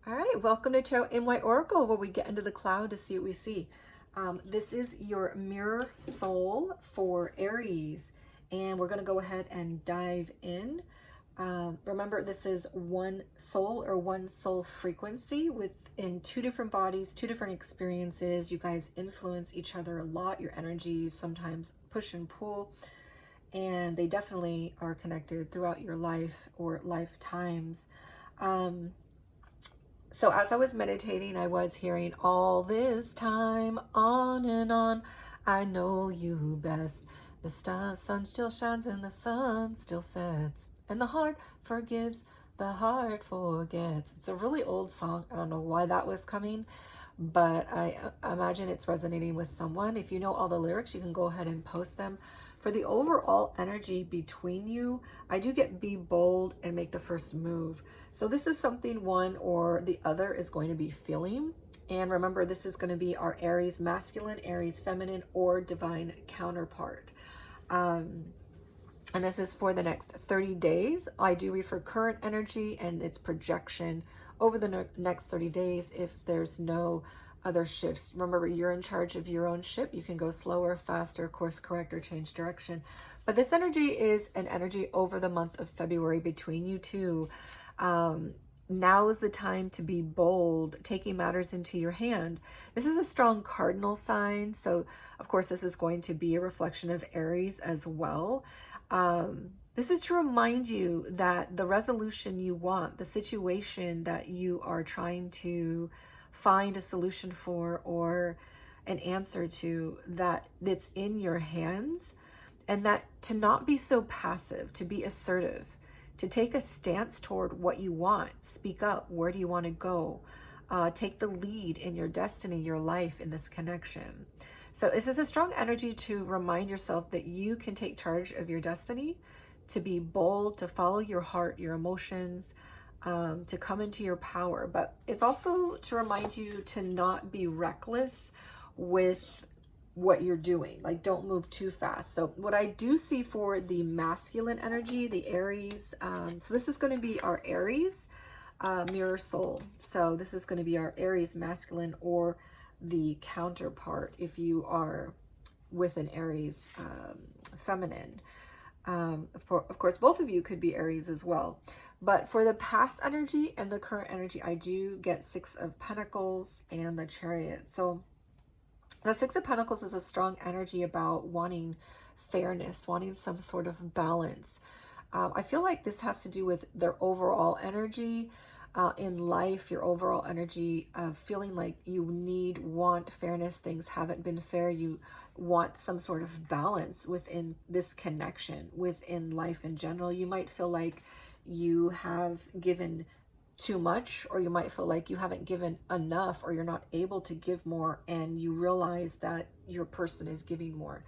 All right, welcome to Tarot in White Oracle, where we get into the cloud to see what we see. This is your mirror soul for Aries, and we're going to go ahead and dive in. Remember, this is one soul or one soul frequency within two different bodies, two different experiences. You guys influence each other a lot. Your energies sometimes push and pull, and they definitely are connected throughout your life or lifetimes. So as I was meditating, I was hearing all this time on and on. I know you best. The sun still shines and the sun still sets. And the heart forgives, the heart forgets. It's a really old song. I don't know why that was coming, but I imagine it's resonating with someone. If you know all the lyrics, you can go ahead and post them. For the overall energy between you, I do get be bold and make the first move. So this is something one or the other is going to be feeling. And remember, this is going to be our Aries masculine, Aries feminine, or divine counterpart. And this is for the next 30 days. I do refer current energy and its projection over the next 30 days if there's no other shifts. Remember, you're in charge of your own ship. You can go slower, faster, course correct, or change direction. But this energy is an energy over the month of February between you two. Now is the time to be bold, taking matters into your hand. This is a strong cardinal sign. So, of course, this is going to be a reflection of Aries as well. This is to remind you that the resolution you want, the situation that you are trying to find a solution for or an answer to, that it's in your hands, and that to not be so passive, to be assertive, to take a stance toward what you want, speak up, where do you want to go, take the lead in your destiny, your life, in this connection. So this is a strong energy to remind yourself that you can take charge of your destiny, to be bold, to follow your heart, your emotions, to come into your power. But it's also to remind you to not be reckless with what you're doing. Like, don't move too fast. So what I do see for the masculine energy, the Aries, so this is going to be our Aries mirror soul. So this is going to be our Aries masculine, or the counterpart if you are with an Aries feminine. Of course, both of you could be Aries as well. But for the past energy and the current energy, I do get Six of Pentacles and the Chariot. So the Six of Pentacles is a strong energy about wanting fairness, wanting some sort of balance. I feel like this has to do with their overall energy in life, your overall energy of feeling like you want fairness. Things haven't been fair. You want some sort of balance within this connection, within life in general. You might feel like you have given too much, or you might feel like you haven't given enough, or you're not able to give more, and you realize that your person is giving more.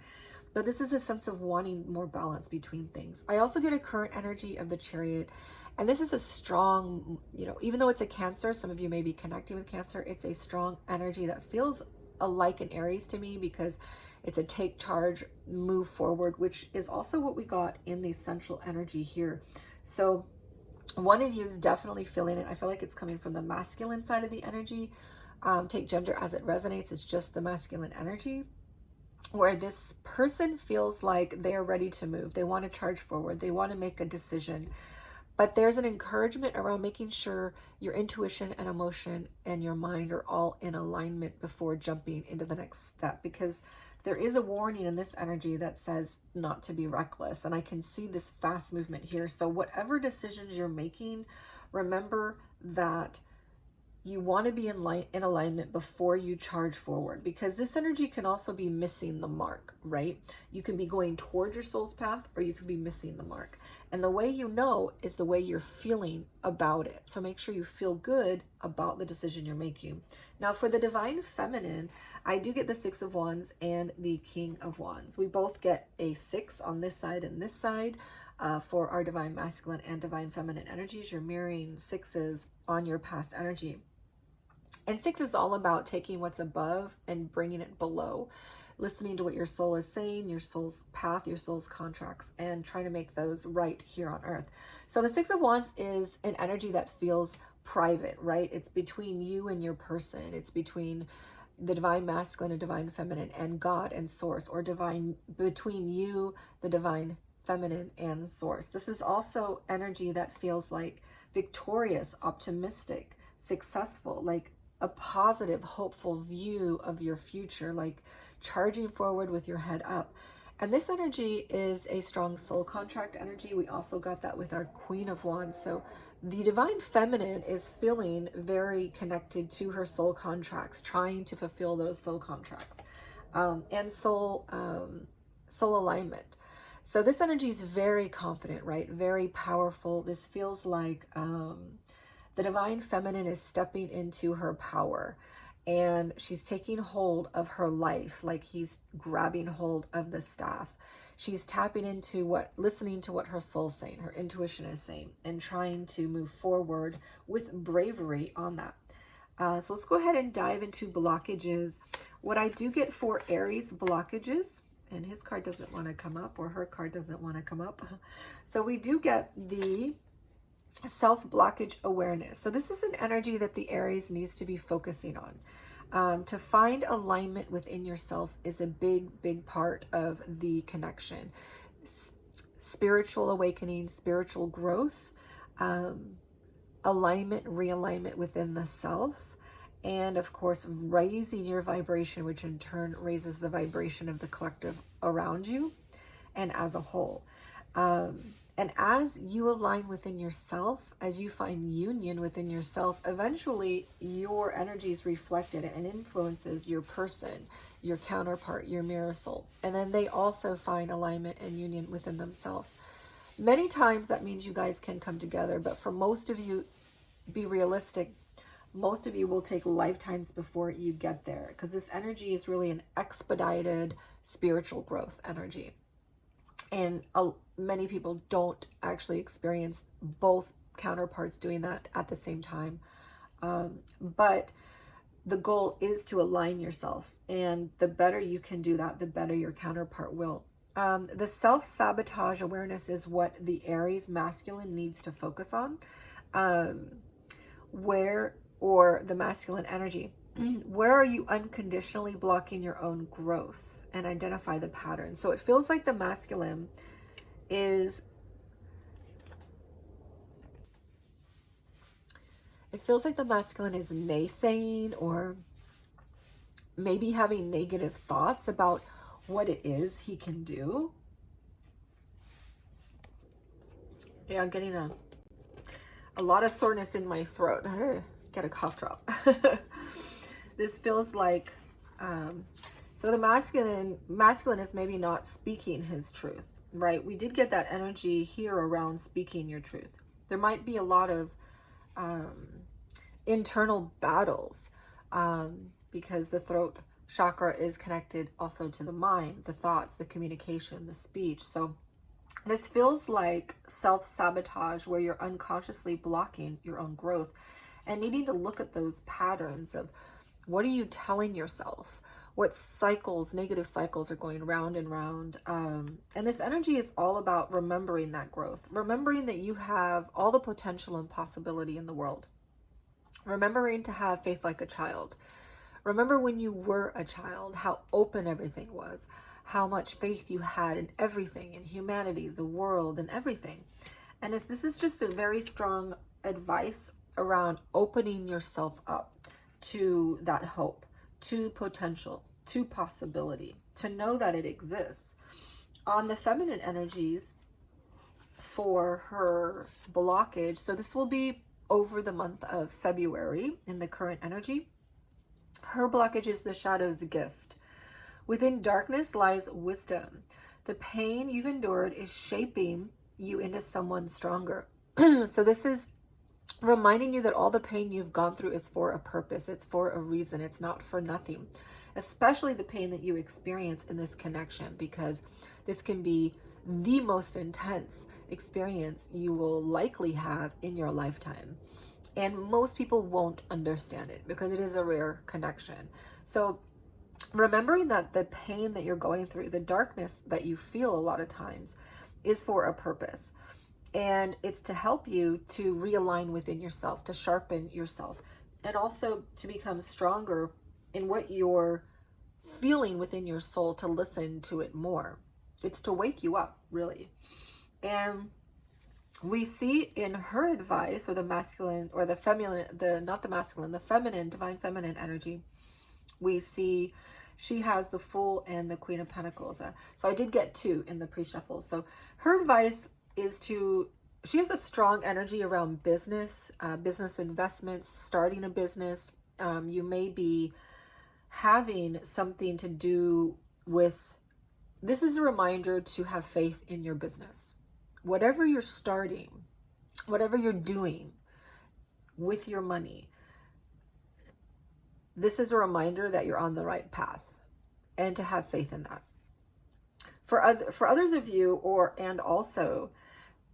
But this is a sense of wanting more balance between things. I also get a current energy of the Chariot, and this is a strong, even though it's a Cancer, some of you may be connecting with Cancer, it's a strong energy that feels like an Aries to me, because it's a take charge, move forward, which is also what we got in the central energy here. So one of you is definitely feeling it. I feel like it's coming from the masculine side of the energy. Take gender as it resonates. It's just the masculine energy, where this person feels like they're ready to move. They want to charge forward. They want to make a decision. But there's an encouragement around making sure your intuition and emotion and your mind are all in alignment before jumping into the next step, because there is a warning in this energy that says not to be reckless. And I can see this fast movement here. So whatever decisions you're making, remember that you want to be in alignment before you charge forward, because this energy can also be missing the mark, right? You can be going toward your soul's path, or you can be missing the mark. And the way you know is the way you're feeling about it. So make sure you feel good about the decision you're making. Now, for the divine feminine, I do get the Six of Wands and the King of Wands. We both get a 6 on this side and this side. For our divine masculine and divine feminine energies, you're mirroring 6s on your past energy. And 6 is all about taking what's above and bringing it below, listening to what your soul is saying, your soul's path, your soul's contracts, and trying to make those right here on earth. So the Six of Wands is an energy that feels private, right? It's between you and your person. It's between the divine masculine and divine feminine and God and source, or divine between you, the divine feminine, and source. This is also energy that feels like victorious, optimistic, successful, like a positive, hopeful view of your future, like charging forward with your head up. And this energy is a strong soul contract energy. We also got that with our Queen of Wands. So the divine feminine is feeling very connected to her soul contracts, trying to fulfill those soul contracts, and soul alignment. So this energy is very confident, right? Very powerful. This feels like the divine feminine is stepping into her power, and she's taking hold of her life like he's grabbing hold of the staff. She's tapping into listening to what her soul's saying, her intuition is saying, and trying to move forward with bravery on that. So let's go ahead and dive into blockages. What I do get for Aries blockages, and his card doesn't want to come up, or her card doesn't want to come up. So we do get the self-blockage awareness. So this is an energy that the Aries needs to be focusing on. To find alignment within yourself is a big part of the connection. Spiritual awakening, spiritual growth, alignment, realignment within the self, and of course raising your vibration, which in turn raises the vibration of the collective around you and as a whole. And as you align within yourself, as you find union within yourself, eventually your energy is reflected and influences your person, your counterpart, your mirror soul. And then they also find alignment and union within themselves. Many times that means you guys can come together, but for most of you, be realistic. Most of you will take lifetimes before you get there, because this energy is really an expedited spiritual growth energy. And many people don't actually experience both counterparts doing that at the same time. But the goal is to align yourself. And the better you can do that, the better your counterpart will. The self-sabotage awareness is what the Aries masculine needs to focus on. Or the masculine energy. Where are you unconditionally blocking your own growth? And identify the pattern. So it feels like the masculine is naysaying, or maybe having negative thoughts about what it is he can do. Yeah, I'm getting a lot of soreness in my throat. I gotta get a cough drop. This feels like so the masculine is maybe not speaking his truth, right? We did get that energy here around speaking your truth. There might be a lot of internal battles because the throat chakra is connected also to the mind, the thoughts, the communication, the speech. So this feels like self-sabotage, where you're unconsciously blocking your own growth, and needing to look at those patterns of what are you telling yourself? What cycles, negative cycles, are going round and round. And this energy is all about remembering that growth, remembering that you have all the potential and possibility in the world, remembering to have faith like a child. Remember when you were a child, how open everything was, how much faith you had in everything, in humanity, the world, and everything. And this is just a very strong advice around opening yourself up to that hope, to potential, to possibility, to know that it exists. On the feminine energies for her blockage, so this will be over the month of February in the current energy. Her blockage is the shadow's gift. Within darkness lies wisdom. The pain you've endured is shaping you into someone stronger. So this is reminding you that all the pain you've gone through is for a purpose. It's for a reason. It's not for nothing. Especially the pain that you experience in this connection, because this can be the most intense experience you will likely have in your lifetime. And most people won't understand it because it is a rare connection. So remembering that the pain that you're going through, the darkness that you feel a lot of times, is for a purpose. And it's to help you to realign within yourself, to sharpen yourself, and also to become stronger in what you're feeling within your soul, to listen to it more. It's to wake you up, really. And we see in her advice, or the masculine, or the feminine, not the masculine, the feminine, divine feminine energy, we see she has the Fool and the Queen of Pentacles. So I did get 2 in the pre-shuffle. So her advice is she has a strong energy around business, business investments, starting a business. You may be having something to do with, this is a reminder to have faith in your business. Whatever you're starting, whatever you're doing with your money, this is a reminder that you're on the right path, and to have faith in that. For others of you,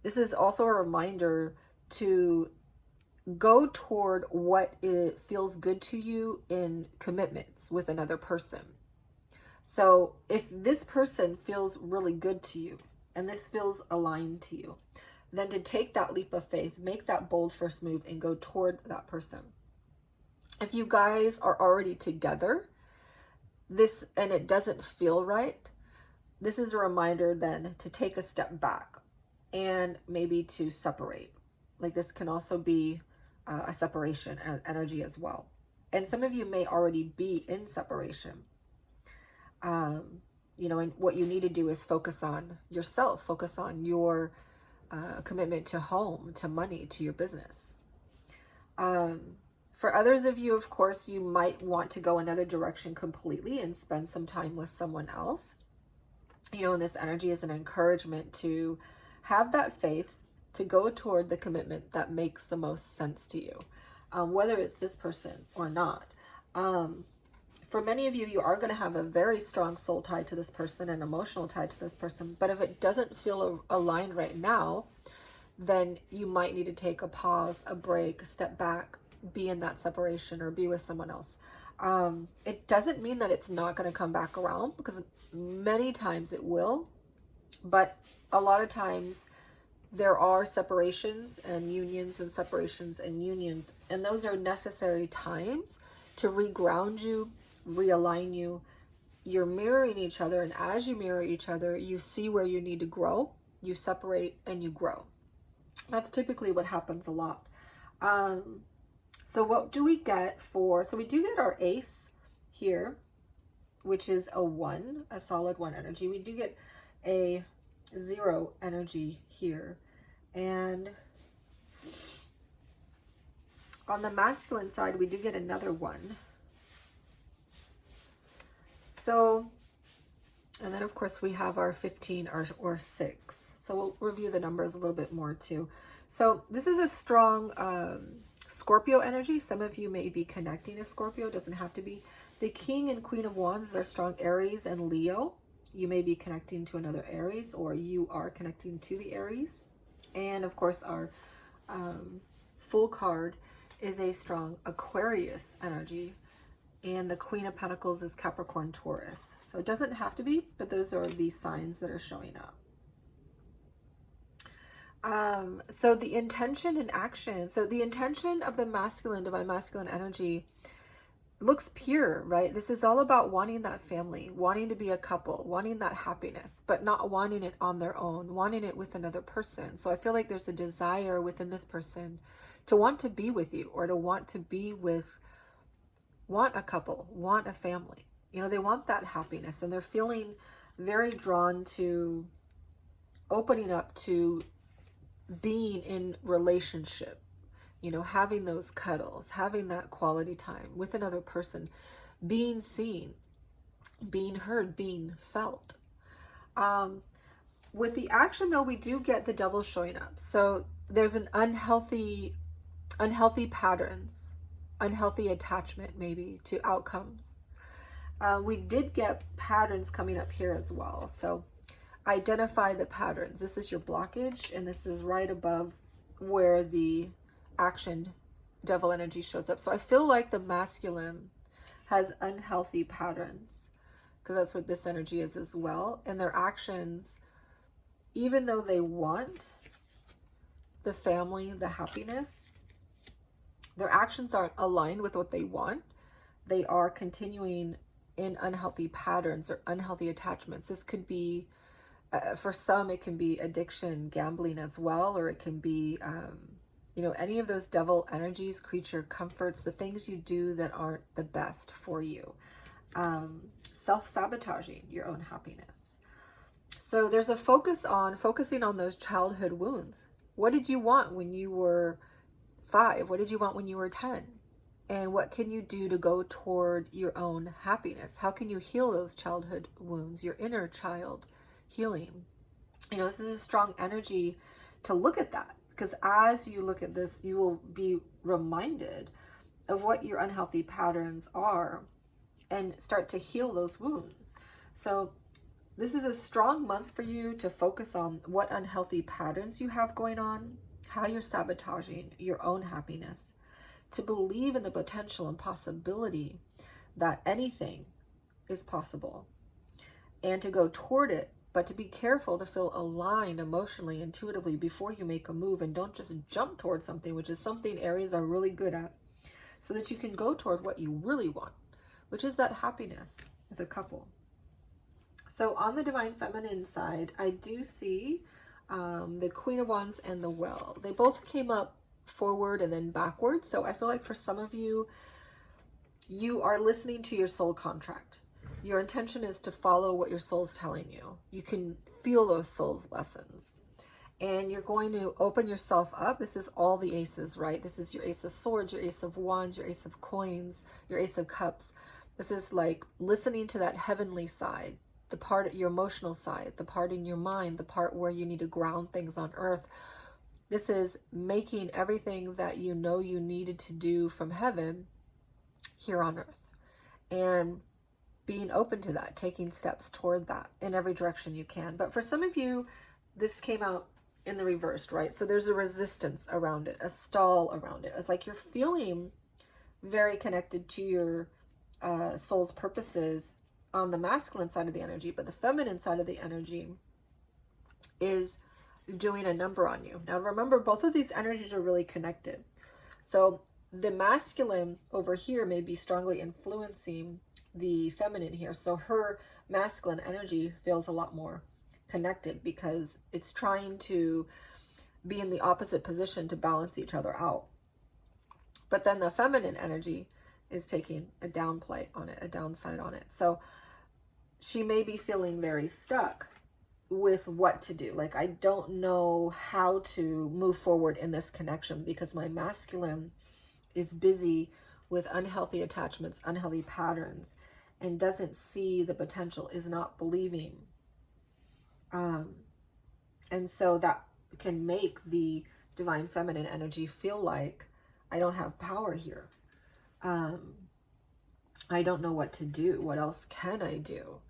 this is also a reminder to go toward what it feels good to you in commitments with another person. So if this person feels really good to you, and this feels aligned to you, then to take that leap of faith, make that bold first move, and go toward that person. If you guys are already together, and it doesn't feel right, this is a reminder then to take a step back and maybe to separate. Like, this can also be a separation energy as well. And some of you may already be in separation. You know, and what you need to do is focus on yourself, focus on your commitment to home, to money, to your business. For others of you, of course, you might want to go another direction completely and spend some time with someone else. You know, and this energy is an encouragement to have that faith, to go toward the commitment that makes the most sense to you, whether it's this person or not. For many of you, you are going to have a very strong soul tie to this person and emotional tie to this person. But if it doesn't feel aligned right now, then you might need to take a pause, a break, step back, be in that separation, or be with someone else. It doesn't mean that it's not going to come back around, because many times it will. But a lot of times there are separations and unions, and separations and unions. And those are necessary times to reground you, realign you. You're mirroring each other, and as you mirror each other, you see where you need to grow, you separate, and you grow. That's typically what happens a lot. So what do we get so we do get our ace here, which is a 1, a solid 1 energy. We do get a 0 energy here. And on the masculine side, we do get another 1. So, and then of course we have our 15 or 6. So we'll review the numbers a little bit more too. So this is a strong Scorpio energy. Some of you may be connecting to Scorpio. It doesn't have to be. The King and Queen of Wands are strong Aries and Leo. You may be connecting to another Aries, or you are connecting to the Aries. And of course our Fool card is a strong Aquarius energy. And the Queen of Pentacles is Capricorn, Taurus. So it doesn't have to be, but those are the signs that are showing up. So the intention and action. So the intention of the masculine, divine masculine energy looks pure, right? This is all about wanting that family, wanting to be a couple, wanting that happiness, but not wanting it on their own, wanting it with another person. So I feel like there's a desire within this person to want to be with you, or to want to be with, want a couple, want a family. You know, they want that happiness, and they're feeling very drawn to opening up to being in relationship, you know, having those cuddles, having that quality time with another person, being seen, being heard, being felt. With the action though, we do get the Devil showing up. So there's an unhealthy patterns, unhealthy attachment maybe to outcomes. We did get patterns coming up here as well. So identify the patterns. This is your blockage, and this is right above where the action Devil energy shows up. So I feel like the masculine has unhealthy patterns, because that's what this energy is as well. And their actions, even though they want the family, the happiness. Their actions aren't aligned with what they want. They are continuing in unhealthy patterns or unhealthy attachments. This could be, for some, it can be addiction, gambling as well, or it can be, any of those devil energies, creature comforts, the things you do that aren't the best for you. Self-sabotaging your own happiness. So there's a focusing on those childhood wounds. What did you want when you were 5? What did you want when you were 10? And what can you do to go toward your own happiness? How can you heal those childhood wounds, your inner child healing? This is a strong energy to look at that, because as you look at this, you will be reminded of what your unhealthy patterns are and start to heal those wounds. So this is a strong month for you to focus on what unhealthy patterns you have going on, how you're sabotaging your own happiness, to believe in the potential and possibility that anything is possible, and to go toward it, but to be careful to feel aligned emotionally, intuitively before you make a move, and don't just jump towards something, which is something Aries are really good at, so that you can go toward what you really want, which is that happiness with a couple. So on the Divine Feminine side, I do see the Queen of Wands and the Well. They both came up forward and then backward. So I feel like for some of you, you are listening to your soul contract. Your intention is to follow what your soul's telling you. You can feel those soul's lessons. And you're going to open yourself up. This is all the aces, right? This is your Ace of Swords, your Ace of Wands, your Ace of Coins, your Ace of Cups. This is like listening to that heavenly side, the part, your emotional side, the part in your mind, the part where you need to ground things on earth. This is making everything that you know you needed to do from heaven here on earth, and being open to that, taking steps toward that in every direction you can. But for some of you, this came out in the reversed, right? So there's a resistance around it, a stall around it. It's like you're feeling very connected to your soul's purposes on the masculine side of the energy, but the feminine side of the energy is doing a number on you. Now remember, both of these energies are really connected. So the masculine over here may be strongly influencing the feminine here. So her masculine energy feels a lot more connected because it's trying to be in the opposite position to balance each other out. But then the feminine energy is taking a downplay on it, a downside on it. So she may be feeling very stuck with what to do. Like, I don't know how to move forward in this connection because my masculine is busy with unhealthy attachments, unhealthy patterns, and doesn't see the potential, is not believing. And so that can make the divine feminine energy feel like, I don't have power here. I don't know what to do. What else can I do?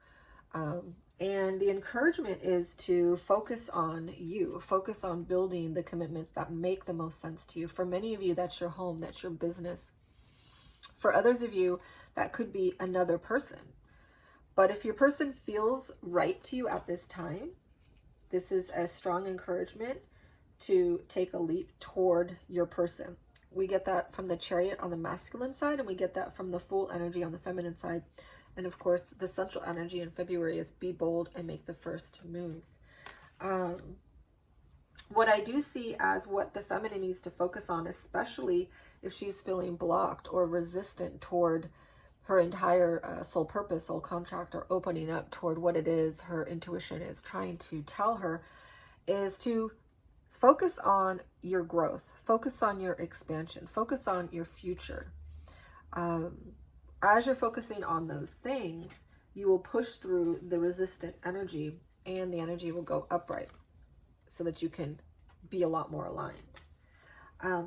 And the encouragement is to focus on you, focus on building the commitments that make the most sense to you. For many of you, that's your home, that's your business. For others of you, that could be another person. But if your person feels right to you at this time, this is a strong encouragement to take a leap toward your person. We get that from the Chariot on the masculine side, and we get that from the Fool energy on the feminine side. And of course, the central energy in February is be bold and make the first move. What I do see as what the feminine needs to focus on, especially if she's feeling blocked or resistant toward her entire soul purpose, soul contract, or opening up toward what it is her intuition is trying to tell her, is to focus on your growth, focus on your expansion, focus on your future. As you're focusing on those things, you will push through the resistant energy, and the energy will go upright so that you can be a lot more aligned.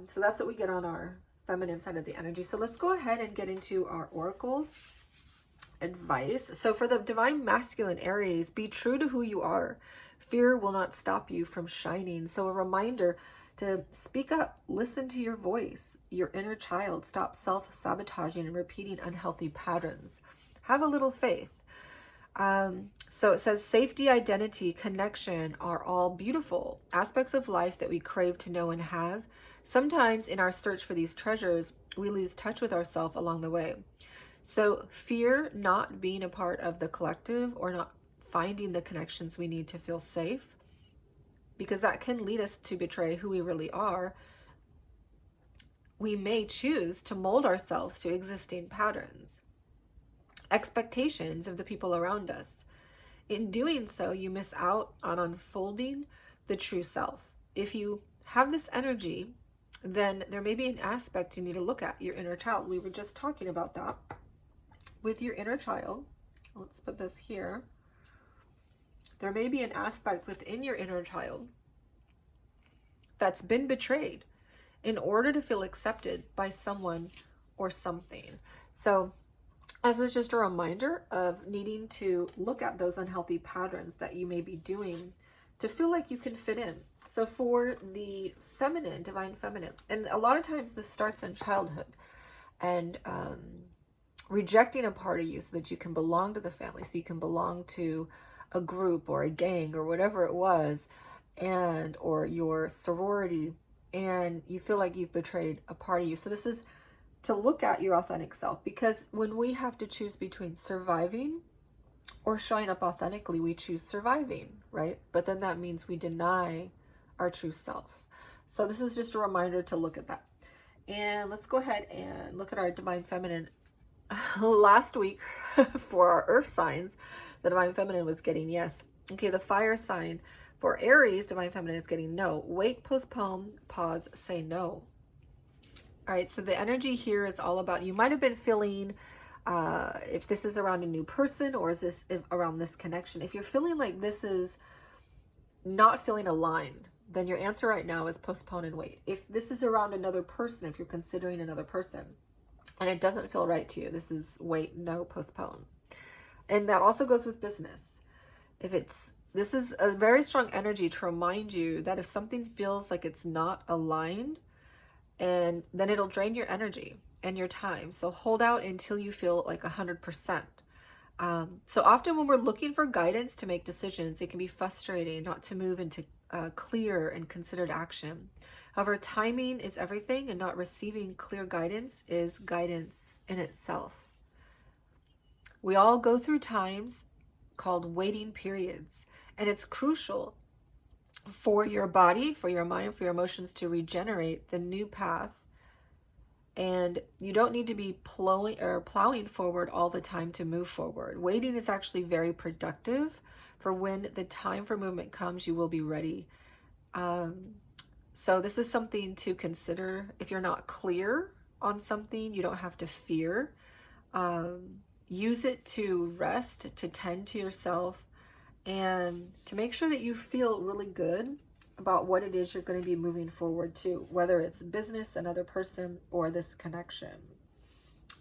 So that's what we get on our feminine side of the energy. So let's go ahead and get into our oracles advice. So for the divine masculine Aries, be true to who you are. Fear will not stop you from shining. So a reminder to speak up, listen to your voice, your inner child, stop self-sabotaging and repeating unhealthy patterns. Have a little faith. So it says safety, identity, connection are all beautiful aspects of life that we crave to know and have. Sometimes in our search for these treasures, we lose touch with ourselves along the way. So fear not being a part of the collective or not finding the connections we need to feel safe, because that can lead us to betray who we really are. We may choose to mold ourselves to existing patterns, expectations of the people around us. In doing so, you miss out on unfolding the true self. If you have this energy, then there may be an aspect you need to look at, your inner child. We were just talking about that with your inner child. Let's put this here. There may be an aspect within your inner child that's been betrayed in order to feel accepted by someone or something. So this is just a reminder of needing to look at those unhealthy patterns that you may be doing to feel like you can fit in. So for the feminine, divine feminine, and a lot of times this starts in childhood, and rejecting a part of you so that you can belong to the family, so you can belong to a group or a gang or whatever it was, and or your sorority, and you feel like you've betrayed a part of you. So this is to look at your authentic self, because when we have to choose between surviving or showing up authentically, we choose surviving, right? But then that means we deny our true self. So this is just a reminder to look at that. And let's go ahead and look at our divine feminine. Last week for our earth signs, the divine feminine was getting yes. Okay, the fire sign for Aries, divine feminine is getting no. Wait, postpone, pause, say no. All right, so the energy here is all about, you might have been feeling, if this is around a new person or is this around this connection, if you're feeling like this is not feeling aligned, then your answer right now is postpone and wait. If this is around another person, if you're considering another person and it doesn't feel right to you, this is wait, no, postpone. And that also goes with business. This is a very strong energy to remind you that if something feels like it's not aligned, and then it'll drain your energy and your time. So hold out until you feel like 100%. So often when we're looking for guidance to make decisions, it can be frustrating not to move into clear and considered action. However, timing is everything, and not receiving clear guidance is guidance in itself. We all go through times called waiting periods, and it's crucial for your body, for your mind, for your emotions to regenerate the new path. And you don't need to be plowing forward all the time to move forward. Waiting is actually very productive, for when the time for movement comes, you will be ready. So this is something to consider. If you're not clear on something, you don't have to fear. Use it to rest, to tend to yourself, and to make sure that you feel really good about what it is you're going to be moving forward to, whether it's business, another person, or this connection.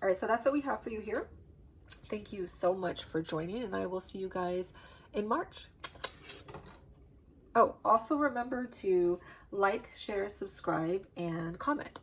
All right, so that's what we have for you here. Thank you so much for joining, and I will see you guys in March. Oh, also remember to like, share, subscribe, and comment.